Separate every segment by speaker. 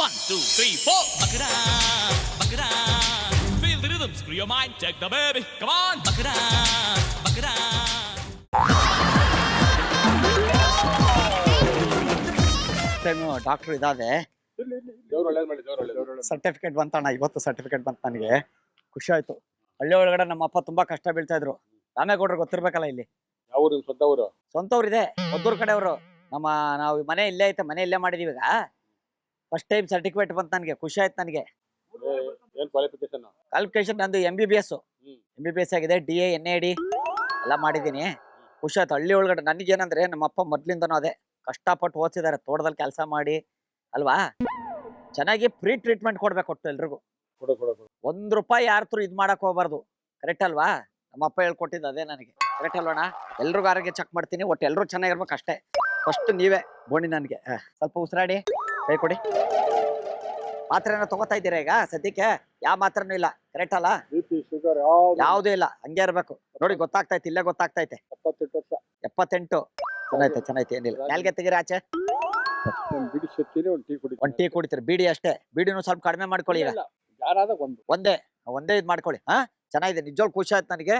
Speaker 1: 1, 2, 3, 4. Buck it up, buck it up. Feel the rhythm, screw your mind, check the baby. Come on, buck it up, buck it up.
Speaker 2: Time doctor ಇದಾದೆ certificate ಬಂತಣ್ಣ. ಇವತ್ತು certificate ಬಂತು ನನಗೆ, ಖುಷಿ ಆಯ್ತು. ಹಳ್ಳಿ ಒಳಗಡೆ ನಮ್ಮ ಅಪ್ಪ ತುಂಬಾ ಕಷ್ಟ ಬೀಳ್ತಾ ಇದ್ರು. ರಾಮೇಗೌಡರು ಗೊತ್ತಿರ್ಬೇಕಲ್ಲ ಇಲ್ಲಿ. ಸ್ವಂತ ಊರು ಇದೆ, ಒದ್ದೂರ್ ಕಡೆಯವರು. ನಾವು ಮನೆ ಇಲ್ಲೇ ಐತೆ, ಮನೆ ಇಲ್ಲೇ ಮಾಡಿದೀವಿ ಈಗ. ಫಸ್ಟ್ ಟೈಮ್ ಸರ್ಟಿಫಿಕೇಟ್ ಬಂತು ನನಗೆ, ಖುಷಿ ಆಯ್ತು ನನಗೆ. ಕ್ವಾಲಿಫಿಕೇಶನ್ ನಂದು MBBS ಆಗಿದೆ, DA NAD ಎಲ್ಲ ಮಾಡಿದ್ದೀನಿ. ಖುಷಿ ಆಯ್ತು. ಹಳ್ಳಿ ಒಳಗಡೆ ನನಗೇನಂದ್ರೆ ನಮ್ಮ ಅಪ್ಪ ಮೊದ್ಲಿಂದನೂ ಅದೇ ಕಷ್ಟಪಟ್ಟು ಓದಿಸಿದ್ದಾರೆ, ತೋಟದಲ್ಲಿ ಕೆಲಸ ಮಾಡಿ ಅಲ್ವಾ. ಚೆನ್ನಾಗಿ ಫ್ರೀ ಟ್ರೀಟ್ಮೆಂಟ್ ಕೊಡ್ಬೇಕು ಒಟ್ಟು ಎಲ್ರಿಗೂ. ₹1 ಯಾರ ತ್ರೂ ಇದ್ ಮಾಡಕ್ ಹೋಗ್ಬಾರ್ದು, ಕರೆಕ್ಟ್ ಅಲ್ವಾ? ನಮ್ಮ ಅಪ್ಪ ಹೇಳ್ಕೊಟ್ಟಿದ್ದು ಅದೇ ನನಗೆ, ಕರೆಕ್ಟ್ ಅಲ್ವಣ್ಣ? ಎಲ್ರಿಗೂ ಆರೋಗ್ಯ ಚೆಕ್ ಮಾಡ್ತೀನಿ, ಒಟ್ಟು ಎಲ್ರು ಚೆನ್ನಾಗಿರ್ಬೇಕು ಅಷ್ಟೇ. ಫಸ್ಟ್ ನೀವೇ ಬೋಣಿ ನನಗೆ ಸ್ವಲ್ಪ ಉಸಿರಾಡಿ ಕೈ ಕೊಡಿ. ಮಾತ್ರೆನ ತಗೋತಾ ಇದ್ದೀರಾ ಈಗ ಸದ್ಯಕ್ಕೆ? ಯಾವ ಮಾತ್ರನೂ ಇಲ್ಲ, ಕರೆಕ್ಟ್ ಅಲ್ಲ? ಯಾವ್ದು ಇಲ್ಲ, ಹಂಗೆ ಇರ್ಬೇಕು ನೋಡಿ. ಗೊತ್ತಾಗ್ತೈತೆ, ಇಲ್ಲೇ ಗೊತ್ತಾಗ್ತೈತೆ. 78 ಚೆನ್ನಾಯ್ತು ಏನಿಲ್ಲ. ನಾಲ್ಗೆ ತೆಗೀರಿ ಆಚೆ. ಒಂದ್ ಟೀ ಕುಡಿತೀರಿ? ಬೀಡಿ ಅಷ್ಟೇ, ಬೀಡಿನೂ ಸ್ವಲ್ಪ ಕಡಿಮೆ ಮಾಡ್ಕೊಳ್ಳಿ ಈಗ. ಒಂದೇ ಇದ್ ಮಾಡ್ಕೊಳ್ಳಿ. ಚೆನ್ನಾಗಿದೆ, ನಿಜವಾಗ್ಲೂ ಖುಷಿ ಆಯ್ತು ನನಗೆ.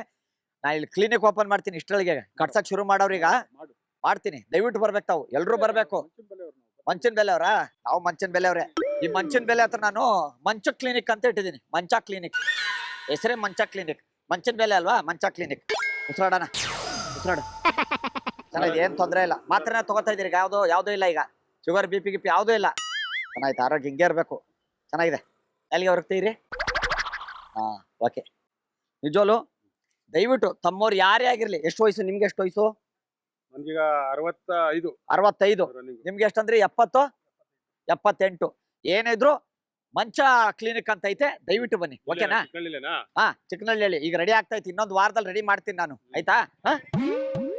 Speaker 2: ನಾ ಇಲ್ಲಿ ಕ್ಲಿನಿಕ್ ಓಪನ್ ಮಾಡ್ತೀನಿ, ಇಷ್ಟರೊಳಗೆ ಕಟ್ಸಕ್ ಶುರು ಮಾಡೋರೀಗ ಮಾಡ್ತೀನಿ. ದಯವಿಟ್ಟು ಬರ್ಬೇಕು, ತಾವು ಎಲ್ರು ಬರ್ಬೇಕು. ಮಂಚಿನ ಬೆಲೆ ಅವ್ರಾ? ನಾವು ಮಂಚಿನ ಬೆಲೆ ಅವ್ರೆ. ಈ ಮಂಚಿನ ಬೆಲೆ ಹತ್ರ ನಾನು ಮಂಚ ಕ್ಲಿನಿಕ್ ಅಂತ ಇಟ್ಟಿದ್ದೀನಿ. ಮಂಚ ಕ್ಲಿನಿಕ್ ಹೆಸರೇ ಮಂಚ ಕ್ಲಿನಿಕ್. ಮಂಚಿನ ಬೆಲೆ ಅಲ್ವಾ, ಮಂಚ ಕ್ಲಿನಿಕ್. ಉಸಿರಾಡೋಣ, ಉಸಿರಾಡು. ಚೆನ್ನಾಗಿದೆ, ಏನ್ ತೊಂದರೆ ಇಲ್ಲ. ಮಾತ್ರನೇ ತಗೋತಾ ಇದೀರಿ? ಯಾವ್ದು ಇಲ್ಲ ಈಗ. ಶುಗರ್ BP ಯಾವ್ದೂ ಇಲ್ಲ. ಚೆನ್ನಾಯ್ತು, ಆರೋಗ್ಯ ಹಿಂಗೆ ಇರ್ಬೇಕು. ಚೆನ್ನಾಗಿದೆ. ಎಲ್ಲಿಗೆ ಹೊರಗ್ತೀರಿ? ಓಕೆ. ನಿಜವಲ್ಲೂ ದಯವಿಟ್ಟು ತಮ್ಮವ್ರು ಯಾರೇ ಆಗಿರ್ಲಿ. ಎಷ್ಟು ವಯಸ್ಸು ನಿಮ್ಗೆ? ಎಷ್ಟು ವಯಸ್ಸು?
Speaker 3: ನನ್ಗೀಗ 65.
Speaker 2: 65. ನಿಮ್ಗೆ ಎಷ್ಟಂದ್ರಿ? 70, 78. ಏನಿದ್ರು ಮಂಚ ಕ್ಲಿನಿಕ್ ಅಂತ ಐತೆ, ದಯವಿಟ್ಟು ಬನ್ನಿ. ಓಕೆನಾ? ಚಿಕ್ಕನಹಳ್ಳಿ ಈಗ ರೆಡಿ ಆಗ್ತೈತಿ. ಇನ್ನೊಂದು ವಾರದಲ್ಲಿ ರೆಡಿ ಮಾಡ್ತೀನಿ ನಾನು, ಆಯ್ತಾ?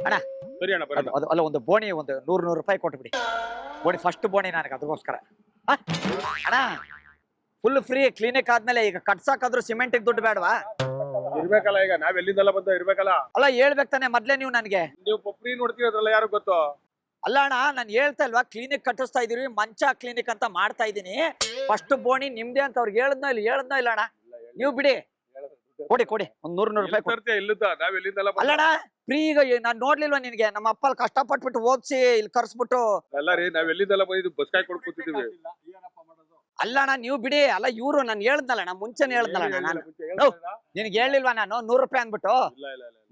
Speaker 2: ಅಣ್ಣ ಅಲ್ಲ, ಒಂದು ಬೋಣಿ ಒಂದು ₹100 ಕೊಟ್ಬಿಡಿ. ಬೋಣಿ ಫಸ್ಟ್ ಬೋಣಿ ನನಗೆ, ಅದಕ್ಕೋಸ್ಕರ. ಅಣ್ಣ ಫುಲ್ ಫ್ರೀ ಕ್ಲಿನಿಕ್ ಆದ್ಮೇಲೆ ಈಗ ಕಟ್ಸಾಕಾದ್ರೂ ಸಿಮೆಂಟಿಗೆ ದುಡ್ಡು ಬೇಡವಾ?
Speaker 3: ಇರ್ಬೇಕಲ್ಲ, ಈಗ ನಾವ್ ಎಲ್ಲಿಂದಲ್ಲ ಬಂದ ಇರ್ಬೇಕಲ್ಲ.
Speaker 2: ಅಲ್ಲ ಹೇಳ್ಬೇಕು ತಾನೆ ಮೊದ್ಲೇ ನೀವು ನನಗೆ.
Speaker 3: ನೀವು ಫ್ರೀ ನೋಡ್ತೀವಿ, ಅದ್ರಲ್ಲ ಯಾರು ಗೊತ್ತು?
Speaker 2: ಅಲ್ಲ ಅಣ್ಣ, ನಾನು ಹೇಳ್ತಾ ಇಲ್ವಾ ಕ್ಲಿನಿಕ್ ಕಟ್ಟಿಸ್ತಾ ಇದೀವಿ, ಮಂಚ ಕ್ಲಿನಿಕ್ ಅಂತ ಮಾಡ್ತಾ ಇದೀನಿ. ಫಸ್ಟ್ ಬೋಣಿ ನಿಮ್ದೆ ಅಂತ ಅವ್ರಿಗೆ ಹೇಳದ್ನೋ ಇಲ್ಲ ಅಣ್ಣ? ನೀವು ಬಿಡಿ, ಕೊಡಿ ಒಂದು ₹100 ಕೊಡಿ. ಅಲ್ಲಣ್ಣ ಫ್ರೀ. ಈಗ ನಾನ್ ನೋಡ್ಲಿಲ್ವಾ ನಿನ್ಗೆ? ನಮ್ಮ ಅಪ್ಪ ಕಷ್ಟಪಟ್ಬಿಟ್ಟು ಓದಿಸಿ ಇಲ್ಲಿ ಕರ್ಸ್ಬಿಟ್ಟು.
Speaker 3: ಅಲ್ಲ ರೀ, ನಾವ್ ಎಲ್ಲಿಂದಲ್ಲ ಬಂದಿದ್ದು, ಬಸ್ ಕಾಯ್ ಕೊಡ್ ಕೂತಿದೀವಿ.
Speaker 2: ಅಲ್ಲಣ್ಣ ನೀವು ಬಿಡಿ. ಅಲ್ಲ ಇವ್ರು ನಾನು ಹೇಳ್ದಲ್ಲ, ಮುಂಚೆನೆ ಹೇಳ್ದಲ್ಲ ನಾನು. ನಿನ್ಗೆ ಹೇಳಿಲ್ವಾ ನಾನು ₹100 ಅಂದ್ಬಿಟ್ಟು?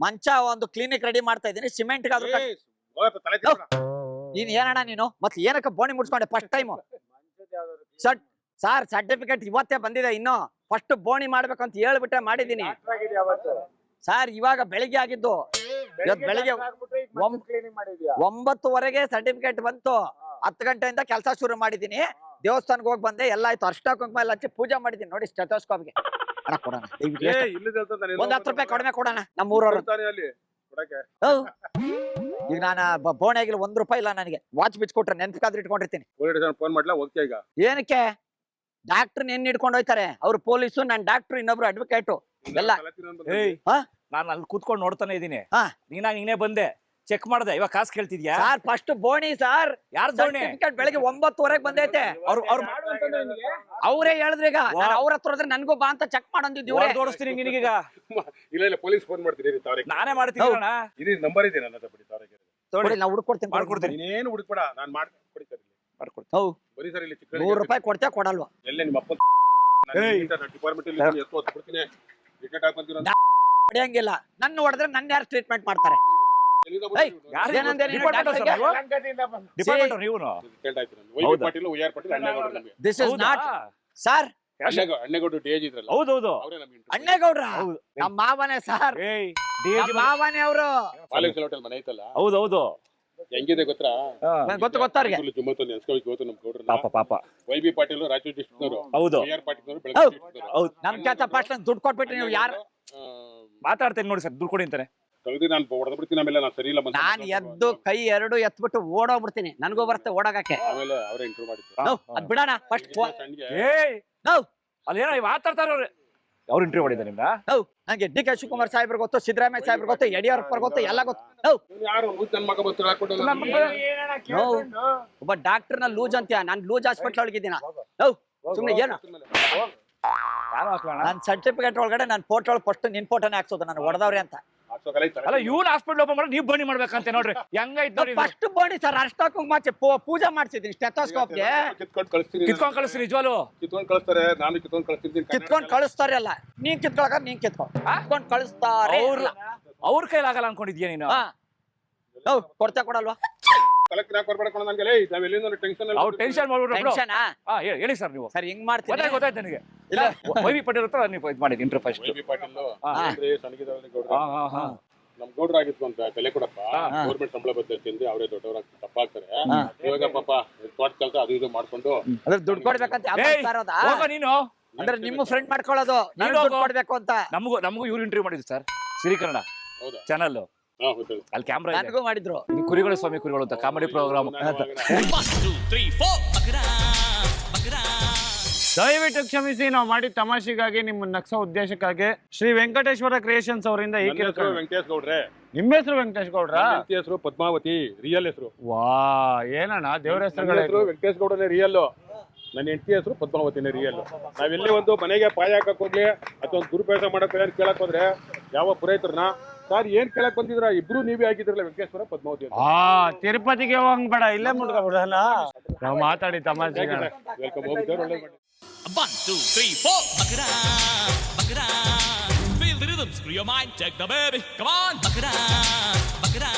Speaker 2: ಮಂಚ ಒಂದು ಕ್ಲಿನಿಕ್ ರೆಡಿ ಮಾಡ್ತಾ ಇದೀನಿ, ಸಿಮೆಂಟ್. ನೀನ್ ಏನಣ್ಣ ನೀನು? ಮತ್ತೆ ಏನಕ್ಕೆ ಬೋಣಿ ಮುಡ್ಸ್ಕೊಂಡೆ ಫಸ್ಟ್ ಟೈಮ್? ಸರ್ ಸರ್ಟಿಫಿಕೇಟ್ ಇವತ್ತೇ ಬಂದಿದೆ. ಇನ್ನು ಫಸ್ಟ್ ಬೋಣಿ ಮಾಡ್ಬೇಕಂತ ಹೇಳ್ಬಿಟ್ಟೆ ಮಾಡಿದೀನಿ ಸರ್. ಇವಾಗ ಬೆಳಿಗ್ಗೆ ಆಗಿದ್ದು. ಇವತ್ತು ಬೆಳಿಗ್ಗೆ 9:00ವರೆಗೆ ಸರ್ಟಿಫಿಕೇಟ್ ಬಂತು. 10 ಗಂಟೆಯಿಂದ ಕೆಲಸ ಶುರು ಮಾಡಿದೀನಿ. ದೇವಸ್ಥಾನಕ್ಕೆ ಹೋಗಿ ಬಂದೆ, ಎಲ್ಲ ಆಯ್ತು. ಅರ್ಶಿನ ಕುಂಕುಮ ಎಲ್ಲ ಹಚ್ಚಿ ಪೂಜೆ ಮಾಡಿದೀನಿ. ನೋಡಿ ಸ್ಟೆಥೋಸ್ಕೋಪ್ಗೆ. ಅಣ್ಣ ಕೊಡೋಣ, ಒಂದು ₹10 ಕಡಿಮೆ ಕೊಡೋಣ. ನಮ್ಮೂರವ್ರು ಈಗ ನಾನು ಬೋಣಿ ಆಗಿಲ್ಲ, ₹1 ಇಲ್ಲ ನನಗೆ. ವಾಚ್ ಬಿಚ್ಕೊಟ್ರೆ ನೆನ್ಪಿಗಾದ್ರೂ ಇಟ್ಕೊಂಡಿರ್ತೀನಿ.
Speaker 3: ಫೋನ್ ಮಾಡ್ಲಾ? ಹೋಗ್ತೀಯ ಈಗ?
Speaker 2: ಏನಕ್ಕೆ? ಡಾಕ್ಟರ್ ನೆನ್ ಹಿಡ್ಕೊಂಡು ಹೋಯ್ತಾರೆ. ಅವ್ರು ಪೊಲೀಸು, ನಾನು ಡಾಕ್ಟರ್, ಇನ್ನೊಬ್ರು ಅಡ್ವೊಕೇಟು ಎಲ್ಲ.
Speaker 4: ನಾನು ಅಲ್ಲಿ ಕೂತ್ಕೊಂಡು ನೋಡ್ತಾನೆ ಇದೀನಿ. ನೀನೇ ಬಂದೆ ಚೆಕ್ ಮಾಡ್ದೆ, ಇವಾಗ ಕಾಸು ಕೇಳ್ತಿದ್ಯಾ?
Speaker 2: ಸರ್ ಫಸ್ಟ್ ಬೋಣಿ ಸರ್.
Speaker 4: ಯಾರ ಬೋಣಿ?
Speaker 2: ಬೆಳಿಗ್ಗೆ 9:00ವರೆಗೆ ಬಂದೈತೆ. ಅವರೇ ಹೇಳಿದ್ರೆ ಈಗ ಅವ್ರ ಹತ್ರ ಹೋದ್ರೆ ನನ್ಗೂ ಬಾ ಅಂತ ಚೆಕ್ ಮಾಡಂದಿದ್ದು.
Speaker 4: ತೋರಿಸ್ತೀನಿ ನಿನಗೀಗ.
Speaker 3: ಇಲ್ಲ ಪೊಲೀಸ್ ಫೋನ್ ಮಾಡ್ತೀನಿ.
Speaker 4: ನಾನೇ ಮಾಡ್ತೀನಿ.
Speaker 3: ಇದು ನಂಬರ್ ಇದೆ ನನ್ನ ಹತ್ರ, ಬಿಡಿ.
Speaker 2: ನೋಡಿ ನಾವು ಹುಡುಕೊಡ್ತೀನಿ.
Speaker 3: ನೀನೇನು ಹುಡುಕ್ಬೇಡ, ನಾನು ಮಾಡ್ಕೊಡ್ತೀನಿ. ಬರೀ ಸರ್ ಇಲ್ಲಿ
Speaker 2: ₹100 ಕೊಡ್ತೇ ಕೊಡಲ್ವಾ?
Speaker 3: ಎಲ್ಲ ನಿಮ್ಮ ಅಪ್ಪ ಡಿಪಾರ್ಟ್ಮೆಂಟ್
Speaker 2: ಹೊಡೆಯಂಗಿಲ್ಲ. ನನ್ನ ಹೊಡೆದ್ರೆ ನನ್ನ ಯಾರು ಟ್ರೀಟ್ಮೆಂಟ್ ಮಾಡ್ತಾರೆ? This is not sir.
Speaker 3: Annegowda DIG ಇದ್ರಲ್ಲ?
Speaker 4: ಹೌದೌದು,
Speaker 2: ಅಣ್ಣೇಗೌಡ್ರ ನಮ್ಮ ಮಾವನೇ ಸರ್. ಮಾವನೇ ಅವರು.
Speaker 3: ಹೋಟೆಲ್ ಮನೆ ಐತಲ್ಲ?
Speaker 4: ಹೌದೌದು.
Speaker 3: ಹೆಂಗಿದೆ ಗೊತ್ತಾ?
Speaker 2: ಗೊತ್ತವ್ರಿಗೆ.
Speaker 4: ಪಾಪ
Speaker 3: YB ಪಾಟೀಲ್ ರಾಯಚೂರು ಡಿಸ್ಟ್ರಿಕ್ಟ್.
Speaker 4: ಹೌದು.
Speaker 2: ನಮ್ ಕೆಲಸ ಫಸ್ಟ್ ದುಡ್ಡು ಕೊಟ್ಬಿಟ್ರಿ ನೀವು. ಯಾರು
Speaker 4: ಮಾತಾಡ್ತೇನೆ ನೋಡಿ ಸರ್, ದುಡ್ಡು ಕೊಡಿ ಅಂತಾನೆ.
Speaker 2: ನಾನು ಎದ್ದು ಕೈ 2 ಎತ್ಬಿಟ್ಟು ಓಡೋಗ್ಬಿಡ್ತೀನಿ. ನನಗೂ ಬರುತ್ತೆ ಓಡಾಗಕ್ಕೆ. ಅದ್ ಬಿಡೋಣ ಫಸ್ಟ್.
Speaker 4: ಅಲ್ಲೇನೋ ಮಾತಾಡ್ತಾರ ಅವ್ರು ಇಂಟರ್ವ್ಯೂ ಮಾಡಿದ್ದಾರೆ ನಿಮ್ನ?
Speaker 2: ನಂಗೆ DK ಶಿವಕುಮಾರ್ ಸಾಹೇಬ್ರು ಗೊತ್ತು, ಸಿದ್ದರಾಮಯ್ಯ ಸಾಹೇಬ್ರು ಗೊತ್ತು, ಯಡಿಯೂರಪ್ಪ ಗೊತ್ತು, ಎಲ್ಲ ಗೊತ್ತು. ಒಬ್ಬ ಡಾಕ್ಟರ್ನ ಲೂಜ್ ಅಂತೀಯ? ನಾನು ಲೂಜ್ ಹಾಸ್ಪಿಟಲ್ ಒಳಗಿದ್ದೀನ. ಸುಮ್ನೆ ಏನು
Speaker 4: ನಾನು ಹಾಕ್ಲಣ್ಣ.
Speaker 2: ನನ್ನ ಸರ್ಟಿಫಿಕೇಟ್ ಒಳಗಡೆ ನನ್ನ ಫೋಟೋ ಒಳಗೆ ಫಸ್ಟ್ ನಿನ್ ಫೋಟೋನೇ ಹಾಕ್ಸೋದು ನಾನು ಹೊಡೆದವ್ರೆ ಅಂತ.
Speaker 4: ಅಲ್ಲ ಇವ್ನ ಹಾಸ್ಪಿಟ್ಲ್ ಓಪನ್ ಮಾಡಿ ನೀವ್ ಬನ್ನಿ ಮಾಡ್ಬೇಕಂತ ನೋಡ್ರಿ ಹೆಂಗೈತ್ ನೋಡಿ.
Speaker 2: ಫಸ್ಟ್ ಬೋಣಿ ಸರ್ ಅರ್ಶಿನ ಕುಂಕುಮ ಪೂಜೆ ಮಾಡ್ಸಿದ್ದೀನಿ ಸ್ಟೆಥೋಸ್ಕೋಪ್ಗೆ.
Speaker 3: ಕಿತ್ಕೊಂಡು ಕಳಿಸ್ತೀನಿ.
Speaker 4: ಕಿತ್ಕೊಂಡ್ ಕಳಿಸ್ರಿ ನಿಜವಾಲು.
Speaker 3: ಕಿತ್ಕೊಂಡು ಕಳಿಸ್ತಾರೆ, ನಾನು ಕಿತ್ಕೊಂಡು ಕಳಿಸ್ತೀನಿ.
Speaker 2: ಕಿತ್ಕೊಂಡ್ ಕಳಿಸ್ತಾರೆ ಅಲ್ಲ, ನೀನ್ ಕಿತ್ಕೊಳಕ ನೀನ್ ಕಿತ್ಕೊಂಡ್ ಕಳಿಸ್ತಾರೆ.
Speaker 4: ಅವ್ರ ಕೈಲಾಗಲ್ಲ ಅನ್ಕೊಂಡಿದ್ಯಾ ನೀನು?
Speaker 2: ಕೊಡ್ತಾ ಕೊಡಲ್ವಾ?
Speaker 3: ಕಲೆಕ್ಟರ್ ಯಾಕೆ ಬರ್ಬೇಡ ನನಗೆ ನಾವ್ ಎಲ್ಲಿಂದ ಟೆನ್ಷನ್
Speaker 4: ಅವ್ರು ಟೆನ್ಷನ್ ಮಾಡ್ಬಿಟ್ರು.
Speaker 2: ಟೆನ್ಷನ್
Speaker 4: ಹೇಳಿ ಸರ್ ನೀವು.
Speaker 2: ಸರ್ ಹಿಂಗ್ ಮಾಡ್ತೀನಿ.
Speaker 4: ಗೊತ್ತಾಯ್ತು ನನಗೆ. ಇಲ್ಲ ವೈ ಬಿ ಪಾಟೀಲ್ ಹತ್ರ ನೀವು ಇದು ಮಾಡಿದ್ ಇಂಟರ್ ಫಸ್ಟ್.
Speaker 3: ಪಾಟೀಲ್ ನಮ್ ಗೌಡ್ರ ಆಗಿತ್ತು ಅಂತ ಬೆಲೆ ಕೊಡಪ್ಪ, ಗೌರ್ಮೆಂಟ್ ಸಂಬಳ ಬರ್ತೈತಿ ಅವರೇ ದೊಡ್ಡವರಾಗಿ ತಪ್ಪಾಗ್ತಾರೆ. ಇವಾಗ ಪಾಪ ತೋಟ ಕೆಲಸ ಅದು ಇದು ಮಾಡ್ಕೊಂಡು
Speaker 2: ಅದ್ರ ದುಡ್ಡು ಕೊಡ್ಬೇಕಂತ
Speaker 4: ನೀನು
Speaker 2: ಅಂದ್ರೆ ನಿಮ್ಮ ಫ್ರೆಂಡ್ ಮಾಡ್ಕೊಳ್ಳೋದು ದುಡ್ಡು ಕೊಡ್ಬೇಕು ಅಂತ.
Speaker 4: ನಮಗೂ ಇವ್ರು ಇಂಟರ್ವ್ಯೂ ಮಾಡಿದ್ರು ಸರ್ ಸಿರಿಕನ್ನಡ ಚಾನಲ್. ಅಲ್ಲಿ ಕ್ಯಾಮ್ರಾ
Speaker 2: ನನಗೂ ಮಾಡಿದ್ರು.
Speaker 4: ಇದು ಕುರಿಗಳು ಸ್ವಾಮಿ ಕುರಿಗಳು ಅಂತ ಕಾಮಿಡಿ ಪ್ರೋಗ್ರಾಮ್.
Speaker 1: 1 2 3 4 ಬಕರಾ ಬಕರಾ.
Speaker 5: ದಯವಿಟ್ಟು ಕ್ಷಮಿಸಿ, ನಾವು ಮಾಡಿದ ತಮಾಷೆಗಾಗಿ ನಿಮ್ಮ ನಕ್ಸೋ ಉದ್ದೇಶಕ್ಕಾಗಿ ಶ್ರೀ ವೆಂಕಟೇಶ್ವರ ಕ್ರಿಯೇಷನ್ಸ್ ಅವರಿಂದ ಈ
Speaker 3: ವೆಂಕಟೇಶ್ ಗೌಡ್ರೆ.
Speaker 5: ನಿಮ್ಮ ಹೆಸರು ವೆಂಕಟೇಶ್ ಗೌಡ್ರ?
Speaker 3: ಹೆಸರು ಪದ್ಮಾವತಿ, ರಿಯಲ್ ಹೆಸರು.
Speaker 5: ವಾ ಏನಣ್ಣ ದೇವರ ಹೆಸರುಗಳು.
Speaker 3: ವೆಂಕಟೇಶ್ ಗೌಡನೇ ರಿಯಲ್, ನನ್ನ ಹೆಂಡತಿ ಹೆಸರು ಪದ್ಮಾವತಿನೇ ರಿಯಲ್. ನಾವೆಲ್ಲಿ ಒಂದು ಮನೆಗೆ ಪಾಯ ಹಾಕಕ್ ಹೋಗ್ಲಿ ಅಥವಾ ಒಂದು ದುರುಪಯೋಗ ಮಾಡಕ್ ಏನ್ ಕೇಳಕ್ ಹೋದ್ರೆ ಯಾವ ಪುರೋಹಿತರನ್ನ ಸರ್ ಏನ್ ಕೇಳಕ್ ಬಂದಿದ್ರ ಇಬ್ರು ನೀವೇ ಆಗಿದ್ರಲ್ಲ ವೆಂಕಟೇಶ್ವರ ಪದ್ಮಾವತಿ.
Speaker 5: ತಿರುಪತಿಗೆ ಹೋಗಂಗ್ ಬೇಡ, ಇಲ್ಲೇ ಮುಟ್ಕೊಬಿಡೋಣ ನಾವು ಮಾತಾಡಿ ತಮಾಷೆ.
Speaker 3: ವೆಲ್ಕಮ್, ಹೋಗಿದ್ದವ್ರು ಒಳ್ಳೆ ಮಾಡಿ.
Speaker 1: 1 2 3 4 ಬಕರಾ ಬಕರಾ. Feel the rhythm, screw your mind, check the baby. Come on, ಬಕರಾ ಬಕರಾ.